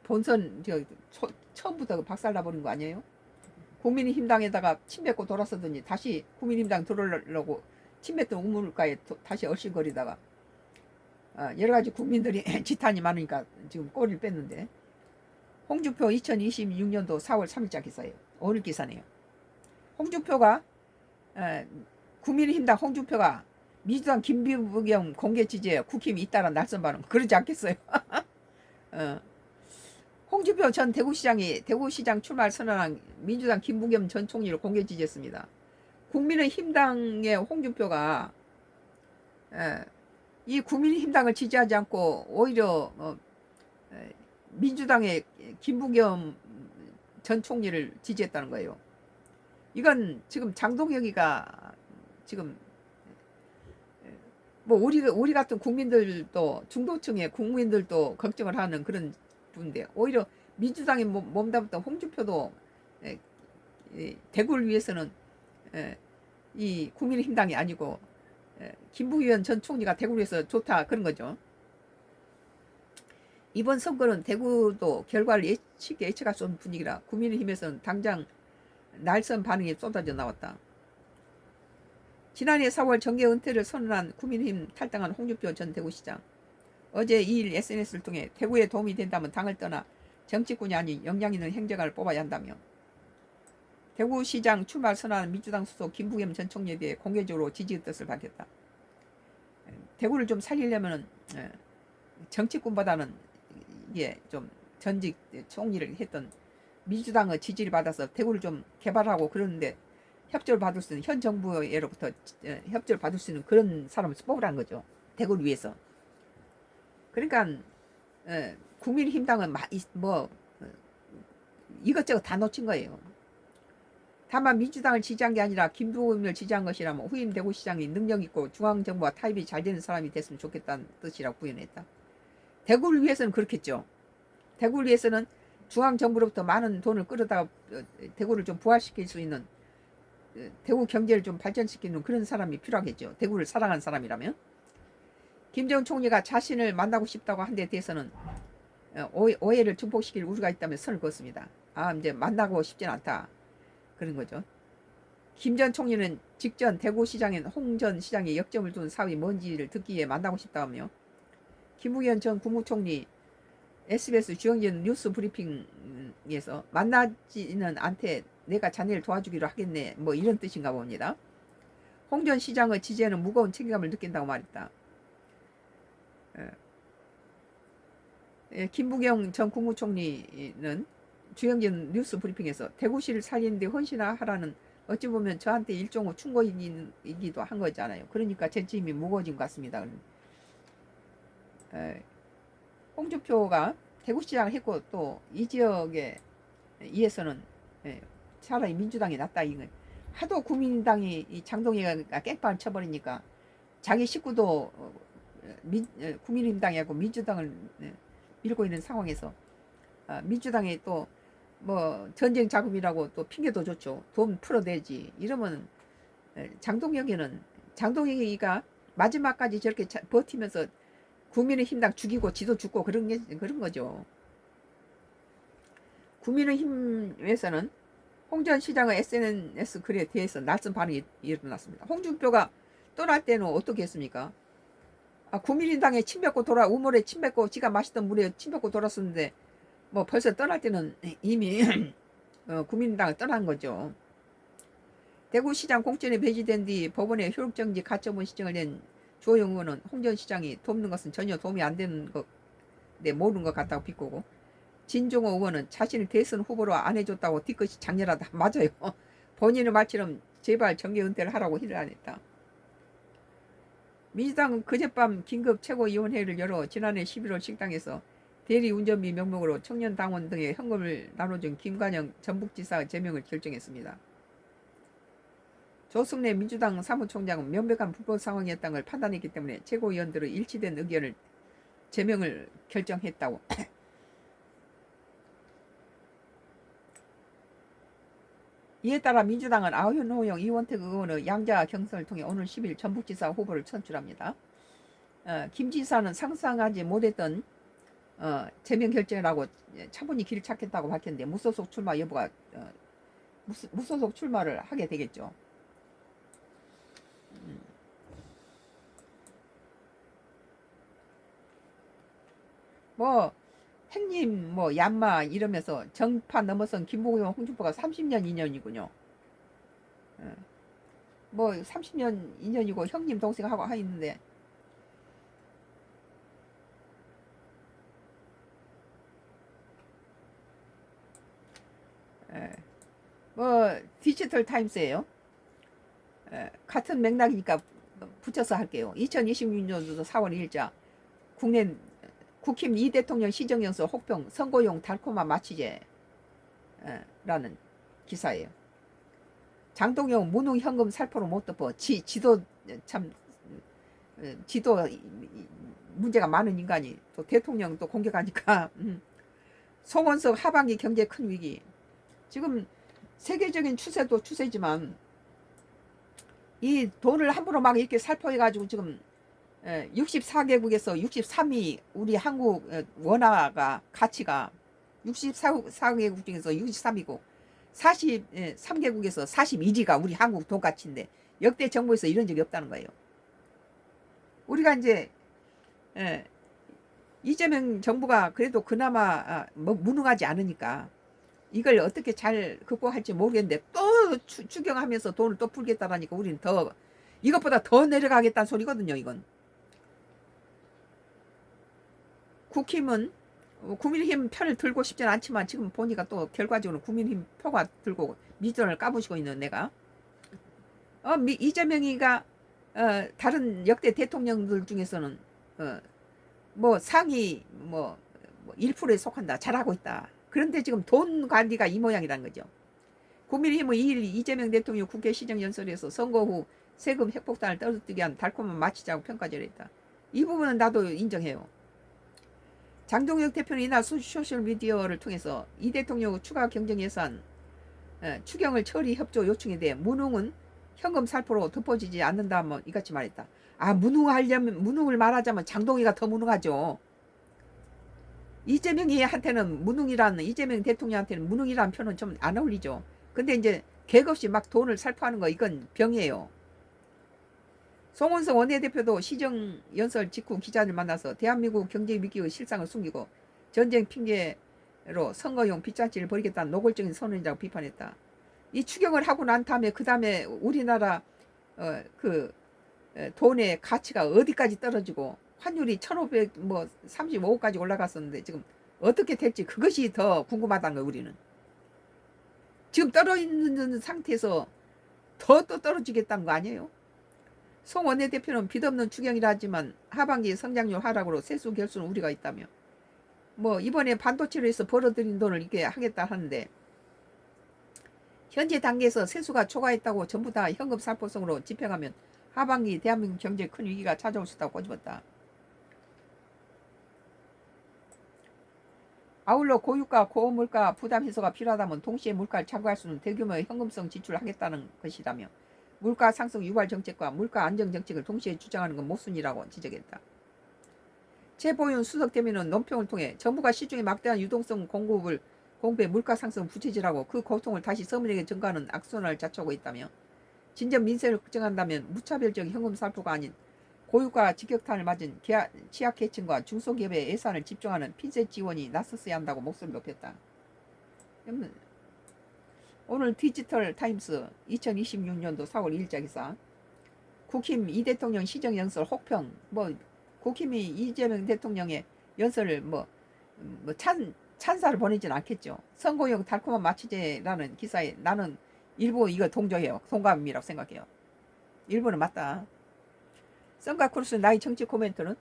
본선 처음부터 박살나버린 거 아니에요? 국민의힘당에다가 침 뱉고 돌아서더니 다시 국민의힘당 들어오려고 침 뱉던 우물가에 다시 얼씬거리다가 여러 가지 국민들이 지탄이 많으니까 지금 꼬리를 뺐는데, 홍준표 2026년도 4월 3일자 기사예요. 오늘 기사네요. 홍준표가 국민의힘당 홍준표가 민주당 김부겸 공개 지지에 국힘이 잇따라 날선 반응 그러지 않겠어요? 홍준표 전 대구시장이 대구시장 출마를 선언한 민주당 김부겸 전 총리를 공개 지지했습니다. 국민의힘당의 홍준표가 이 국민의힘당을 지지하지 않고 오히려 민주당의 김부겸 전 총리를 지지했다는 거예요. 이건 지금 장동혁이가 지금 뭐 우리 같은 국민들도 중도층의 국민들도 걱정을 하는 그런 분인데, 오히려 민주당에 몸담았던 홍준표도 대구를 위해서는 이 국민의힘당이 아니고 김부겸 전 총리가 대구를 위해서 좋다 그런 거죠. 이번 선거는 대구도 결과를 쉽게 예측할 수 없는 분위기라 국민의힘에서는 당장 날선 반응이 쏟아져 나왔다. 지난해 4월 정계 은퇴를 선언한 국민의힘 탈당한 홍준표 전 대구시장, 어제 2일 SNS를 통해 대구에 도움이 된다면 당을 떠나 정치꾼이 아닌 역량 있는 행정가를 뽑아야 한다며 대구시장 출마를 선언한 민주당 소속 김부겸 전 총리에 대해 공개적으로 지지의 뜻을 밝혔다. 대구를 좀 살리려면 정치꾼보다는 이게 좀 전직 총리를 했던 민주당의 지지를 받아서 대구를 좀 개발하고 그러는데 협조를 받을 수 있는, 현 정부로부터 협조를 받을 수 있는 그런 사람을 뽑으라는 거죠. 대구를 위해서. 그러니까 국민의힘당은 이것저것 다 놓친 거예요. 다만 민주당을 지지한 게 아니라 김부겸을 지지한 것이라면 후임 대구시장이 능력있고 중앙정부와 타협이 잘 되는 사람이 됐으면 좋겠다는 뜻이라고 부연했다. 대구를 위해서는 그렇겠죠. 대구를 위해서는 중앙정부로부터 많은 돈을 끌어다가 대구를 좀 부활시킬 수 있는, 대구 경제를 좀 발전시키는 그런 사람이 필요하겠죠. 대구를 사랑하는 사람이라면. 김 전 총리가 자신을 만나고 싶다고 한 데 대해서는 오해를 증폭시킬 우려가 있다며 선을 그었습니다. 이제 만나고 싶진 않다 그런 거죠. 김 전 총리는 직전 대구시장인 홍 전 시장의 역점을 둔 사업이 뭔지를 듣기 위해 만나고 싶다며, 김부겸 전 국무총리 SBS 주영진 뉴스 브리핑에서 만나지는 않되 내가 자네를 도와주기로 하겠네 뭐 이런 뜻인가 봅니다. 홍 전 시장의 지지에는 무거운 책임감을 느낀다고 말했다. 김부겸 전 국무총리는 주영진 뉴스 브리핑에서 대구시를 살리는데 헌신하라는 어찌 보면 저한테 일종의 충고이기도 한 거잖아요. 그러니까 제 짐이 무거워진 것 같습니다. 홍준표가 대구시장을 했고 또 이 지역에 의해서는 차라리 민주당이 낫다. 이건 하도 국민당이 이 장동희가 깽판을 쳐버리니까 자기 식구도 국민의힘당이하고 민주당을 밀고 있는 상황에서 민주당이 또 뭐 전쟁 자금이라고 또 핑계도 줬죠. 돈 풀어내지 이러면 장동혁이가 마지막까지 저렇게 버티면서 국민의힘당 죽이고 지도 죽고 그런 거죠. 국민의힘에서는 홍 전 시장의 SNS 글에 대해서 낯선 반응이 일어났습니다. 홍준표가 떠날 때는 어떻게 했습니까? 국민의당에 침 뱉고 우물에 침 뱉고 지가 마시던 물에 침 뱉고 돌았었는데 뭐 벌써 떠날 때는 이미 국민의당을 떠난 거죠. 대구시장 공천에 배제된 뒤 법원에 효력정지 가처분 신청을 낸 조영 의원은 홍 전 시장이 돕는 것은 전혀 도움이 안 되는 것, 모르는 것 같다고 비꼬고, 진종호 의원은 자신을 대선 후보로 안 해줬다고 뒤끝이 장렬하다. 맞아요. 본인의 말처럼 제발 정계 은퇴를 하라고 힐을 안 했다. 민주당은 그젯밤 긴급 최고위원회를 열어 지난해 11월 식당에서 대리운전비 명목으로 청년당원 등의 현금을 나눠준 김관영 전북지사 제명을 결정했습니다. 조승래 민주당 사무총장은 명백한 불법 상황이었다는 걸 판단했기 때문에 최고위원들의 일치된 의견을 제명을 결정했다고. 이에 따라 민주당은 아현호영 이원택 의원의 양자 경선을 통해 오늘 10일 전북지사 후보를 선출합니다. 김 지사는 상상하지 못했던 제명 결정을 하고 차분히 길을 찾겠다고 밝혔는데 무소속 출마 여부가 무소속 출마를 하게 되겠죠. 뭐 행님 뭐 얀마 이러면서 정파 넘어선 김부겸 홍준표가 30년 인연이군요. 뭐 30년 인연이고 형님 동생하고 하 있는데 뭐 디지털 타임스예요. 같은 맥락이니까 붙여서 할게요. 2026년도 4월 2일자 국내 국힘 이 대통령 시정연설 혹평 선거용 달콤한 마취제 라는 기사예요. 장동영 무능 현금 살포로 못 덮어 지도 참 지도 문제가 많은 인간이 또 대통령 또 공격하니까 송원석 하반기 경제 큰 위기. 지금 세계적인 추세도 추세지만 이 돈을 함부로 막 이렇게 살포해가지고 지금 64개국에서 63위 우리 한국 원화가 가치가 64개국 중에서 63위고 43개국에서 42위가 우리 한국 돈 가치인데 역대 정부에서 이런 적이 없다는 거예요. 우리가 이제 이재명 정부가 그래도 그나마 뭐 무능하지 않으니까 이걸 어떻게 잘 극복할지 모르겠는데 또 추경하면서 돈을 또 풀겠다라니까 우리는 더 이것보다 더 내려가겠다는 소리거든요. 이건 국힘은 국민의힘 편을 들고 싶지는 않지만 지금 보니까 또 결과적으로 국민의힘 표가 들고 미전을 까부시고 있는 내가 이재명이가 다른 역대 대통령들 중에서는 뭐 상위 뭐 1%에 속한다. 잘하고 있다. 그런데 지금 돈 관리가 이 모양이라는 거죠. 국민의힘은 2일 이재명 대통령 국회 시정연설에서 선거 후 세금 핵폭탄을 떨어뜨리기 위한 달콤한 마취자고 평가절에 했다. 이 부분은 나도 인정해요. 장동혁 대표는 이날 소셜미디어를 통해서 이 대통령 추가 경정 예산 추경을 처리 협조 요청에 대해 무능은 현금 살포로 덮어지지 않는다 뭐 이같이 말했다. 무능을 말하자면 장동희가 더 무능하죠. 이재명이한테는 이재명 대통령한테는 무능이라는 표현은 좀 안 어울리죠. 근데 이제 객없이 막 돈을 살포하는 거 이건 병이에요. 송원석 원내대표도 시정연설 직후 기자를 만나서 대한민국 경제 위기의 실상을 숨기고 전쟁 핑계로 선거용 빚잔치를 벌이겠다는 노골적인 선언이라고 비판했다. 이 추경을 하고 난 다음에 그 다음에 우리나라 돈의 가치가 어디까지 떨어지고 환율이 1535까지 올라갔었는데 지금 어떻게 될지 그것이 더 궁금하다는 거예요. 우리는 지금 떨어지는 상태에서 더 또 떨어지겠다는 거 아니에요? 송 원내대표는 빚없는 추경이라 하지만 하반기 성장률 하락으로 세수 결손 우려가 있다며 뭐 이번에 반도체로 해서 벌어들인 돈을 이렇게 하겠다 하는데 현재 단계에서 세수가 초과했다고 전부 다 현금 살포성으로 집행하면 하반기 대한민국 경제 큰 위기가 찾아올 수 있다고 꼬집었다. 아울러 고유가 고물가 부담 해소가 필요하다면 동시에 물가를 차고할 수 있는 대규모의 현금성 지출을 하겠다는 것이라며 물가 상승 유발 정책과 물가 안정 정책을 동시에 주장하는 건 모순이라고 지적했다. 최보윤 수석 대변인은 논평을 통해 정부가 시중에 막대한 유동성 공급에 물가 상승 부채질하고 그 고통을 다시 서민에게 전가하는 악순환을 자초하고 있다며 진정 민생을 걱정한다면 무차별적 현금 살포가 아닌 고유가 직격탄을 맞은 취약계층과 중소기업의 예산을 집중하는 핀셋 지원이 나섰어야 한다고 목소리를 높였다. 오늘 디지털 타임스 2026년도 4월 2일자 기사 국힘 이 대통령 시정연설 혹평 뭐 국힘이 이재명 대통령의 연설을 찬사를 보내진 않겠죠. 선거용 달콤한 마취제라는 기사에 나는 일부 이거 동조해요. 동감이라고 생각해요. 일부는 맞다. 썬가 크루스 나의 정치 코멘트는